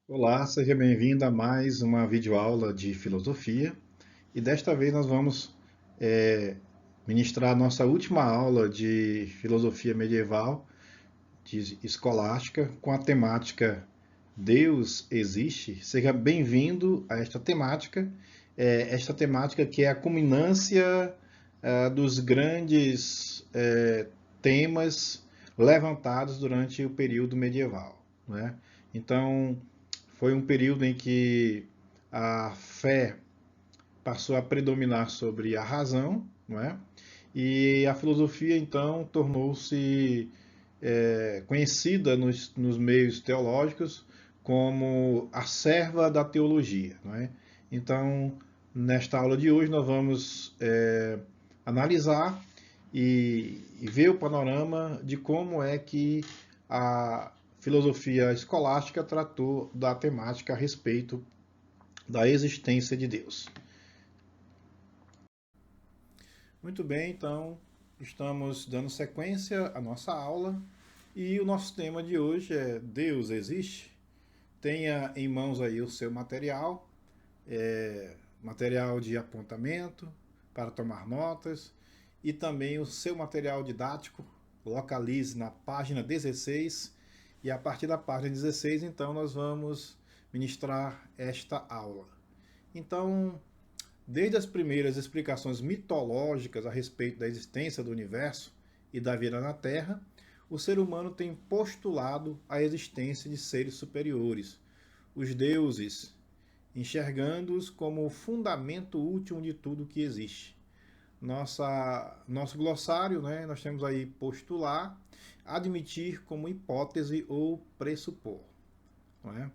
Olá, seja bem-vindo a mais uma videoaula de filosofia. E desta vez nós vamos ministrar a nossa última aula de filosofia medieval, de escolástica, com a temática Deus existe. Seja bem-vindo a esta temática, esta temática que é a culminância dos grandes temas levantados durante o período medieval, né? Então, foi um período em que a fé passou a predominar sobre a razão, não é? E a filosofia então tornou-se conhecida nos meios teológicos como a serva da teologia, não é? Então, nesta aula de hoje nós vamos analisar e ver o panorama de como é que a filosofia escolástica tratou da temática a respeito da existência de Deus. Muito bem, então estamos dando sequência à nossa aula e o nosso tema de hoje é Deus existe? Tenha em mãos aí o seu material, material de apontamento para tomar notas e também o seu material didático. Localize na página 16 e a partir da página 16 então nós vamos ministrar esta aula. Então, desde as primeiras explicações mitológicas a respeito da existência do universo e da vida na Terra, o ser humano tem postulado a existência de seres superiores, os deuses, enxergando-os como o fundamento último de tudo que existe. Nosso glossário, né, nós temos aí postular, admitir como hipótese ou pressupor. Não é?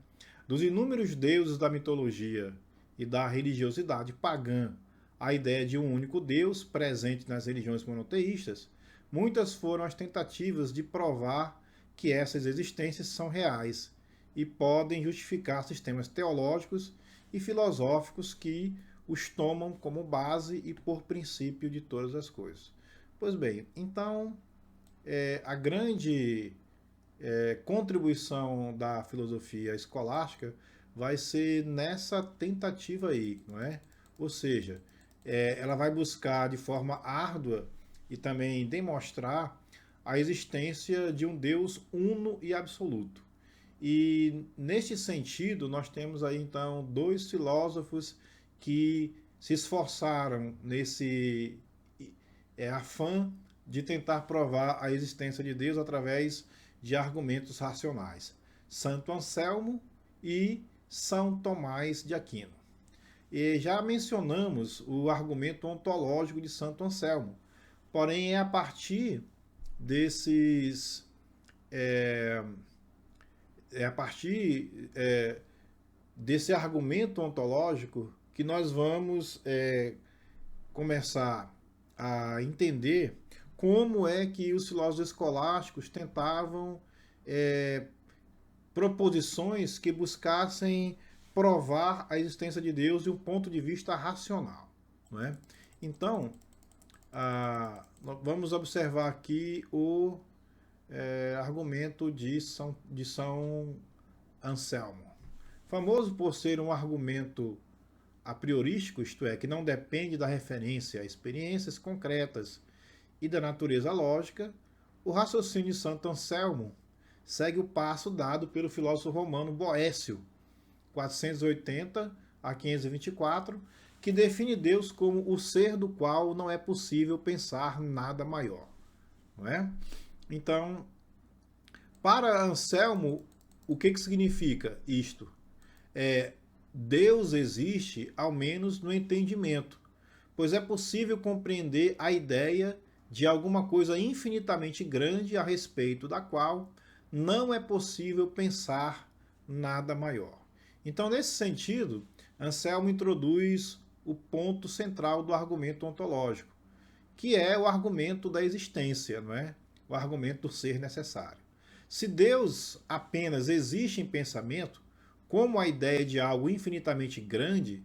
Dos inúmeros deuses da mitologia e da religiosidade pagã, a ideia de um único Deus presente nas religiões monoteístas, muitas foram as tentativas de provar que essas existências são reais e podem justificar sistemas teológicos e filosóficos que os tomam como base e por princípio de todas as coisas. Pois bem, então a grande contribuição da filosofia escolástica vai ser nessa tentativa aí, não é? Ou seja, ela vai buscar de forma árdua e também demonstrar a existência de um Deus uno e absoluto. E neste sentido, nós temos aí então dois filósofos que se esforçaram nesse afã de tentar provar a existência de Deus através de argumentos racionais. Santo Anselmo e São Tomás de Aquino. E já mencionamos o argumento ontológico de Santo Anselmo, porém é a partir desses é a partir desse argumento ontológico que nós vamos começar a entender como é que os filósofos escolásticos tentavam proposições que buscassem provar a existência de Deus de um ponto de vista racional. Não é? Então, vamos observar aqui o argumento de São Anselmo. Famoso por ser um argumento a priorístico, isto é, que não depende da referência a experiências concretas e da natureza lógica, o raciocínio de Santo Anselmo segue o passo dado pelo filósofo romano Boécio, 480 a 524, que define Deus como o ser do qual não é possível pensar nada maior. Não é? Então, para Anselmo, o que significa isto? Deus existe, ao menos no entendimento, pois é possível compreender a ideia de alguma coisa infinitamente grande a respeito da qual não é possível pensar nada maior. Então, nesse sentido, Anselmo introduz o ponto central do argumento ontológico, que é o argumento da existência, não é? O argumento do ser necessário. Se Deus apenas existe em pensamento, como a ideia de algo infinitamente grande,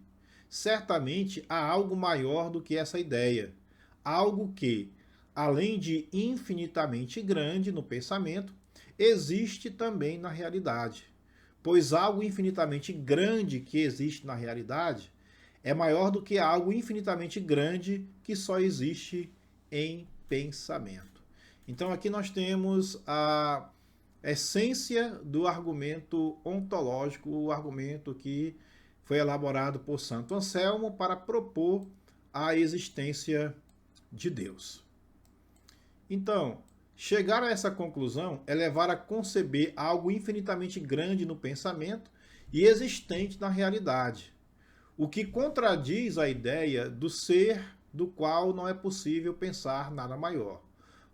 certamente há algo maior do que essa ideia. Algo que, além de infinitamente grande no pensamento, existe também na realidade. pois algo infinitamente grande que existe na realidade é maior do que algo infinitamente grande que só existe em pensamento. Então aqui nós temos a essência do argumento ontológico, o argumento que foi elaborado por Santo Anselmo para propor a existência de Deus. Então, chegar a essa conclusão é levar a conceber algo infinitamente grande no pensamento e existente na realidade, o que contradiz a ideia do ser do qual não é possível pensar nada maior.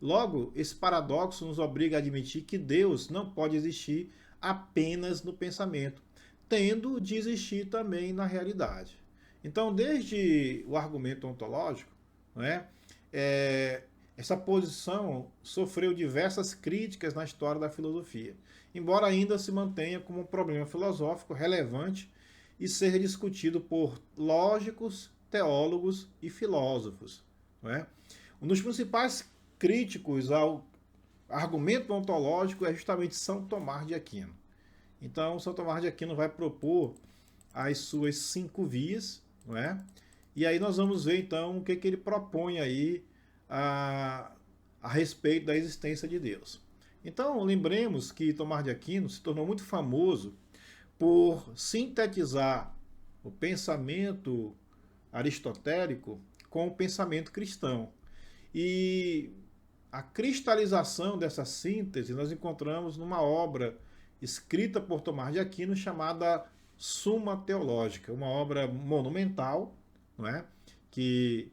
Logo, esse paradoxo nos obriga a admitir que Deus não pode existir apenas no pensamento, tendo de existir também na realidade. Então, desde o argumento ontológico, né, essa posição sofreu diversas críticas na história da filosofia, embora ainda se mantenha como um problema filosófico relevante e seja discutido por lógicos, teólogos e filósofos. Não é? Um dos principais críticos ao argumento ontológico é justamente São Tomás de Aquino. Então, São Tomás de Aquino vai propor as suas 5 vias, não é? E aí nós vamos ver então o que ele propõe aí a respeito da existência de Deus. Então, lembremos que Tomás de Aquino se tornou muito famoso por sintetizar o pensamento aristotélico com o pensamento cristão. E a cristalização dessa síntese nós encontramos numa obra escrita por Tomás de Aquino chamada Suma Teológica, uma obra monumental, não é? Que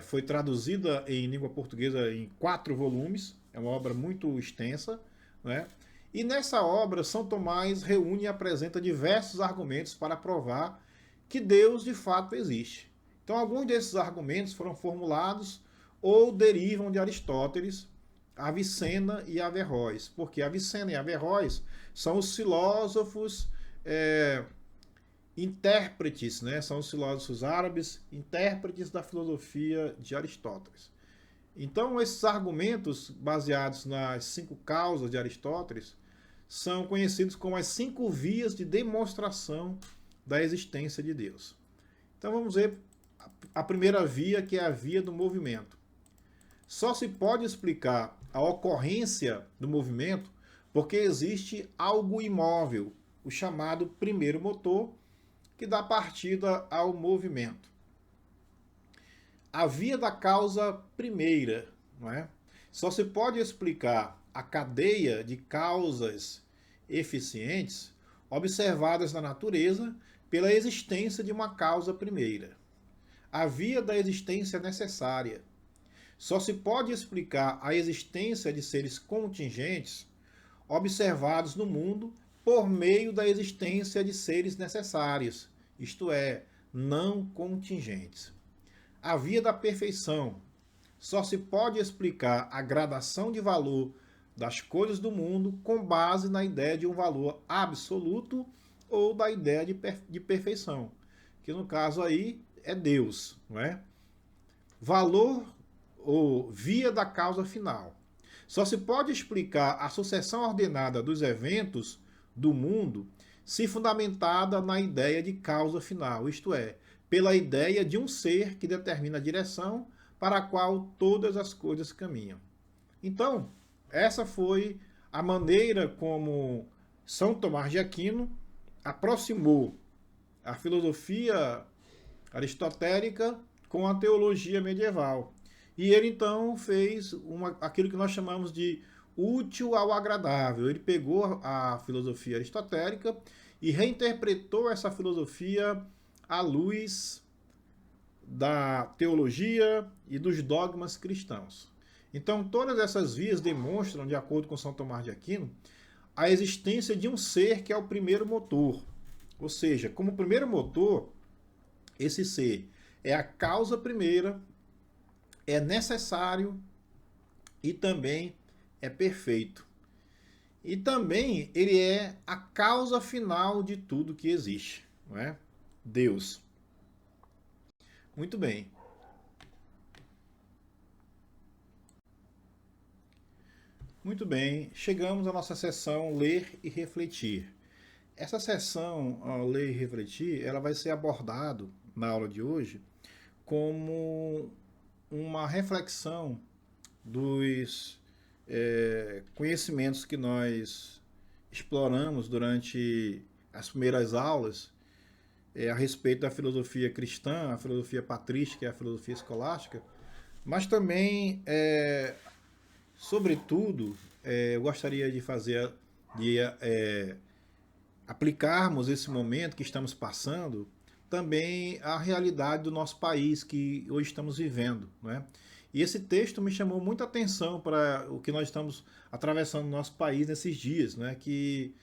foi traduzida em língua portuguesa em 4 volumes, é uma obra muito extensa, não é? E nessa obra, São Tomás reúne e apresenta diversos argumentos para provar que Deus de fato existe. Então, alguns desses argumentos foram formulados ou derivam de Aristóteles, Avicena e Averroes, porque Avicena e Averroes são os filósofos intérpretes, né? São os filósofos árabes, intérpretes da filosofia de Aristóteles. Então, esses argumentos baseados nas 5 causas de Aristóteles são conhecidos como as 5 vias de demonstração da existência de Deus. Então vamos ver a primeira via, que é a via do movimento. Só se pode explicar a ocorrência do movimento porque existe algo imóvel, o chamado primeiro motor, que dá partida ao movimento. A via da causa primeira, não é? Só se pode explicar a cadeia de causas eficientes observadas na natureza pela existência de uma causa primeira. A via da existência necessária. Só se pode explicar a existência de seres contingentes observados no mundo por meio da existência de seres necessários, isto é, não contingentes. A via da perfeição. Só se pode explicar a gradação de valor das coisas do mundo com base na ideia de um valor absoluto ou da ideia de perfeição, que no caso aí é Deus, não é? Valor ou via da causa final. Só se pode explicar a sucessão ordenada dos eventos do mundo se fundamentada na ideia de causa final, isto é, pela ideia de um ser que determina a direção para a qual todas as coisas caminham. Então, essa foi a maneira como São Tomás de Aquino aproximou a filosofia aristotélica com a teologia medieval. E ele então fez aquilo que nós chamamos de útil ao agradável. Ele pegou a filosofia aristotélica e reinterpretou essa filosofia à luz da teologia e dos dogmas cristãos. Então, todas essas vias demonstram, de acordo com São Tomás de Aquino, a existência de um ser que é o primeiro motor. Ou seja, como primeiro motor, esse ser é a causa primeira, é necessário e também é perfeito. E também ele é a causa final de tudo que existe, não é? Deus. Muito bem. Muito bem, chegamos à nossa sessão Ler e Refletir. Essa sessão, a Ler e Refletir, ela vai ser abordado na aula de hoje como uma reflexão dos conhecimentos que nós exploramos durante as primeiras aulas a respeito da filosofia cristã, a filosofia patrística e a filosofia escolástica, mas também, sobretudo, eu gostaria de fazer, de aplicarmos esse momento que estamos passando também à realidade do nosso país que hoje estamos vivendo, não é? E esse texto me chamou muita atenção para o que nós estamos atravessando no nosso país nesses dias, né? Que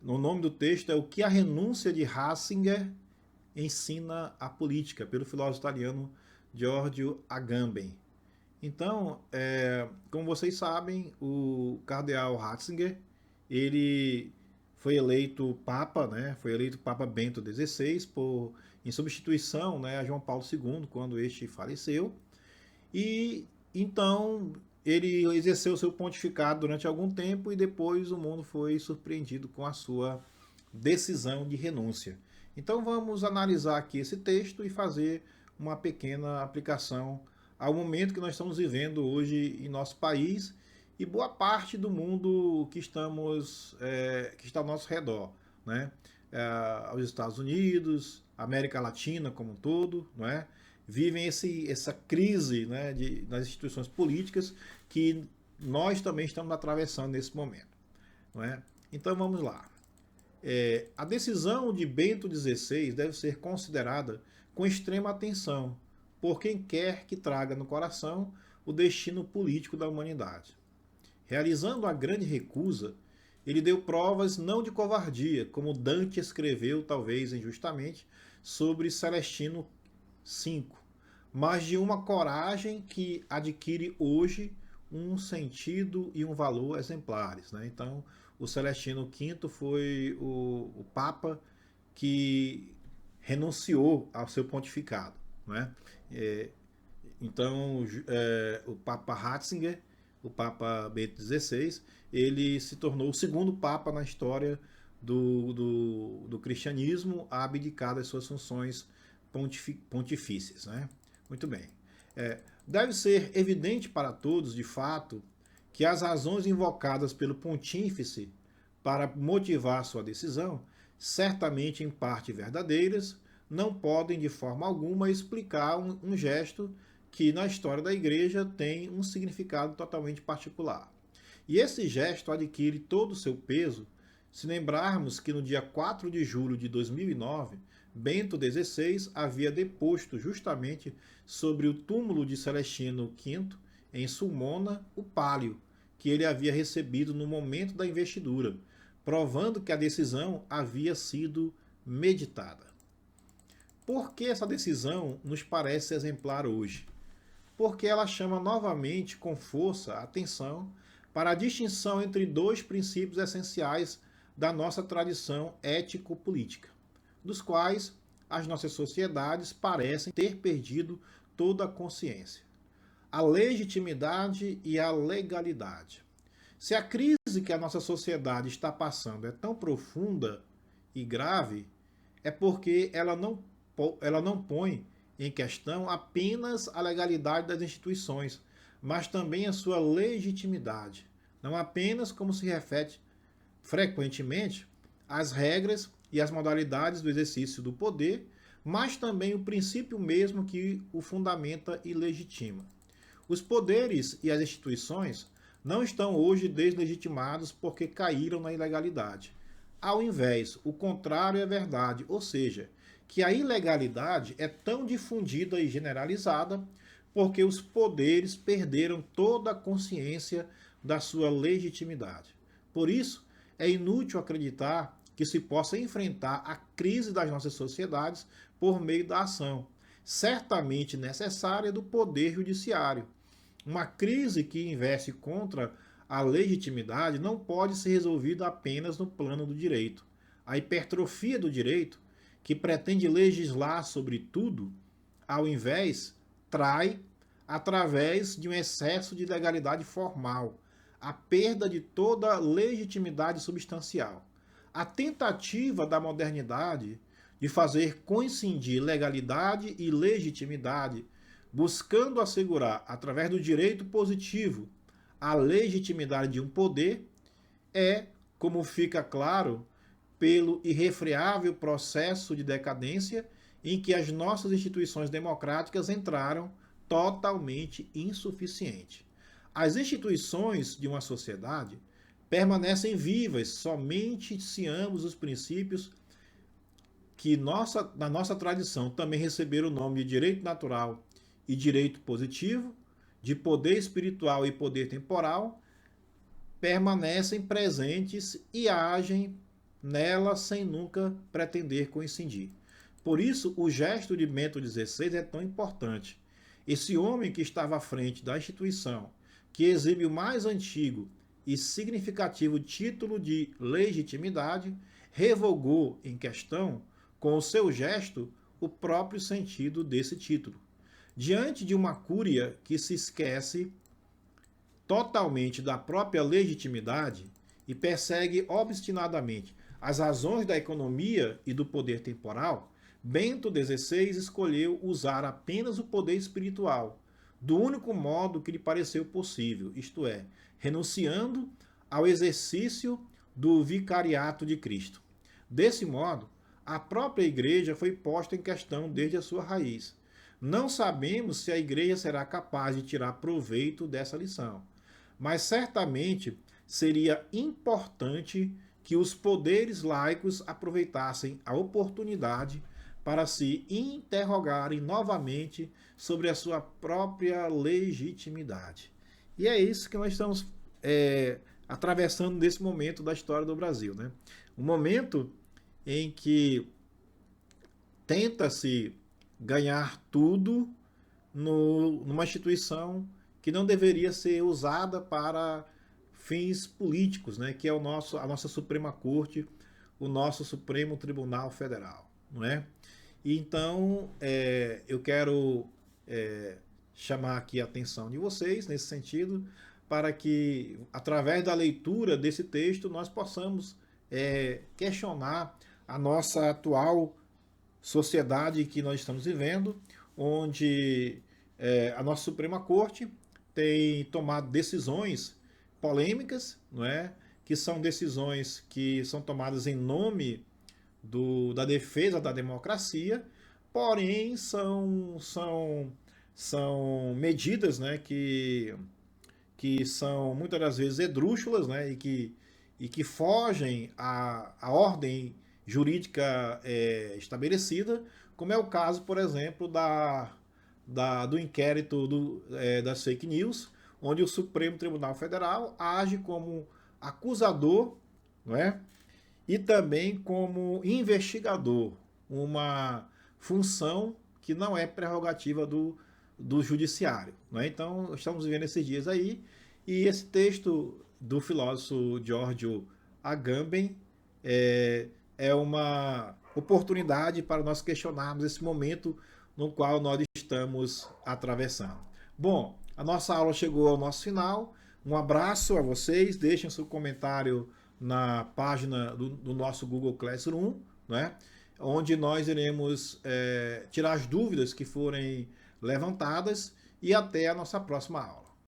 o nome do texto é O que a renúncia de Ratzinger ensina a política, pelo filósofo italiano Giorgio Agamben. Então, como vocês sabem, o cardeal Ratzinger, ele foi eleito Papa, né? Foi eleito Papa Bento XVI em substituição, né, a João Paulo II, quando este faleceu. E então ele exerceu seu pontificado durante algum tempo e depois o mundo foi surpreendido com a sua decisão de renúncia. Então vamos analisar aqui esse texto e fazer uma pequena aplicação ao momento que nós estamos vivendo hoje em nosso país e boa parte do mundo que que está ao nosso redor, né? Os Estados Unidos, a América Latina como um todo, não é? Vivem essa crise, né, das instituições políticas que nós também estamos atravessando nesse momento, não é? Então vamos lá. A decisão de Bento XVI deve ser considerada com extrema atenção por quem quer que traga no coração o destino político da humanidade. Realizando a grande recusa, ele deu provas não de covardia, como Dante escreveu, talvez injustamente, sobre Celestino V, mas de uma coragem que adquire hoje um sentido e um valor exemplares, né? Então, o Celestino V foi o Papa que renunciou ao seu pontificado, né? Então, o Papa Ratzinger, o Papa Bento XVI, ele se tornou o segundo Papa na história do cristianismo a abdicar das suas funções pontifícias, né? Muito bem. Deve ser evidente para todos, de fato, que as razões invocadas pelo pontífice para motivar sua decisão, certamente em parte verdadeiras, não podem de forma alguma explicar um gesto que na história da igreja tem um significado totalmente particular. E esse gesto adquire todo o seu peso se lembrarmos que no dia 4 de julho de 2009, Bento XVI havia deposto justamente sobre o túmulo de Celestino V, em Sulmona, o pálio, que ele havia recebido no momento da investidura, provando que a decisão havia sido meditada. Por que essa decisão nos parece exemplar hoje? Porque ela chama novamente com força a atenção para a distinção entre dois princípios essenciais da nossa tradição ético-política, dos quais as nossas sociedades parecem ter perdido toda a consciência: a legitimidade e a legalidade. Se a crise que a nossa sociedade está passando é tão profunda e grave, é porque ela não põe em questão apenas a legalidade das instituições, mas também a sua legitimidade, não apenas como se refere frequentemente as regras e as modalidades do exercício do poder, mas também o princípio mesmo que o fundamenta e legitima. Os poderes e as instituições não estão hoje deslegitimados porque caíram na ilegalidade. Ao invés, o contrário é verdade, ou seja, que a ilegalidade é tão difundida e generalizada porque os poderes perderam toda a consciência da sua legitimidade. Por isso, é inútil acreditar que se possa enfrentar a crise das nossas sociedades por meio da ação, certamente necessária, do poder judiciário. Uma crise que investe contra a legitimidade não pode ser resolvida apenas no plano do direito. A hipertrofia do direito, que pretende legislar sobre tudo, ao invés, trai, através de um excesso de legalidade formal, a perda de toda legitimidade substancial. a tentativa da modernidade de fazer coincidir legalidade e legitimidade, buscando assegurar, através do direito positivo, a legitimidade de um poder, é, como fica claro, pelo irrefreável processo de decadência em que as nossas instituições democráticas entraram totalmente insuficientes. As instituições de uma sociedade permanecem vivas somente se ambos os princípios que na nossa tradição também receberam o nome de direito natural e direito positivo, de poder espiritual e poder temporal, permanecem presentes e agem nela sem nunca pretender coincidir. Por isso, o gesto de Bento XVI é tão importante. Esse homem que estava à frente da instituição, que exibe o mais antigo e significativo título de legitimidade, revogou em questão, com o seu gesto, o próprio sentido desse título. Diante de uma cúria que se esquece totalmente da própria legitimidade e persegue obstinadamente as razões da economia e do poder temporal, Bento XVI escolheu usar apenas o poder espiritual, do único modo que lhe pareceu possível, isto é, renunciando ao exercício do vicariato de Cristo. Desse modo, a própria Igreja foi posta em questão desde a sua raiz. Não sabemos se a Igreja será capaz de tirar proveito dessa lição, mas certamente seria importante que os poderes laicos aproveitassem a oportunidade para se interrogarem novamente sobre a sua própria legitimidade. E é isso que nós estamos atravessando nesse momento da história do Brasil, né? Um momento em que tenta-se ganhar tudo numa instituição que não deveria ser usada para fins políticos, né? Que é a nossa Suprema Corte, o nosso Supremo Tribunal Federal, não é? E então, eu quero chamar aqui a atenção de vocês nesse sentido, para que, através da leitura desse texto, nós possamos questionar a nossa atual sociedade que nós estamos vivendo, onde a nossa Suprema Corte tem tomado decisões polêmicas, não é? Que são decisões que são tomadas em nome da defesa da democracia, porém são medidas, né, que são muitas das vezes esdrúxulas, né, e que fogem à ordem jurídica estabelecida, como é o caso, por exemplo, do inquérito das fake news, onde o Supremo Tribunal Federal age como acusador, não é? E também como investigador, uma função que não é prerrogativa do judiciário, não é? Então, estamos vivendo esses dias aí, e esse texto do filósofo Giorgio Agamben é uma oportunidade para nós questionarmos esse momento no qual nós estamos atravessando. Bom, a nossa aula chegou ao nosso final. Um abraço a vocês, deixem seu comentário na página do nosso Google Classroom, né? Onde nós iremos tirar as dúvidas que forem levantadas, e até a nossa próxima aula.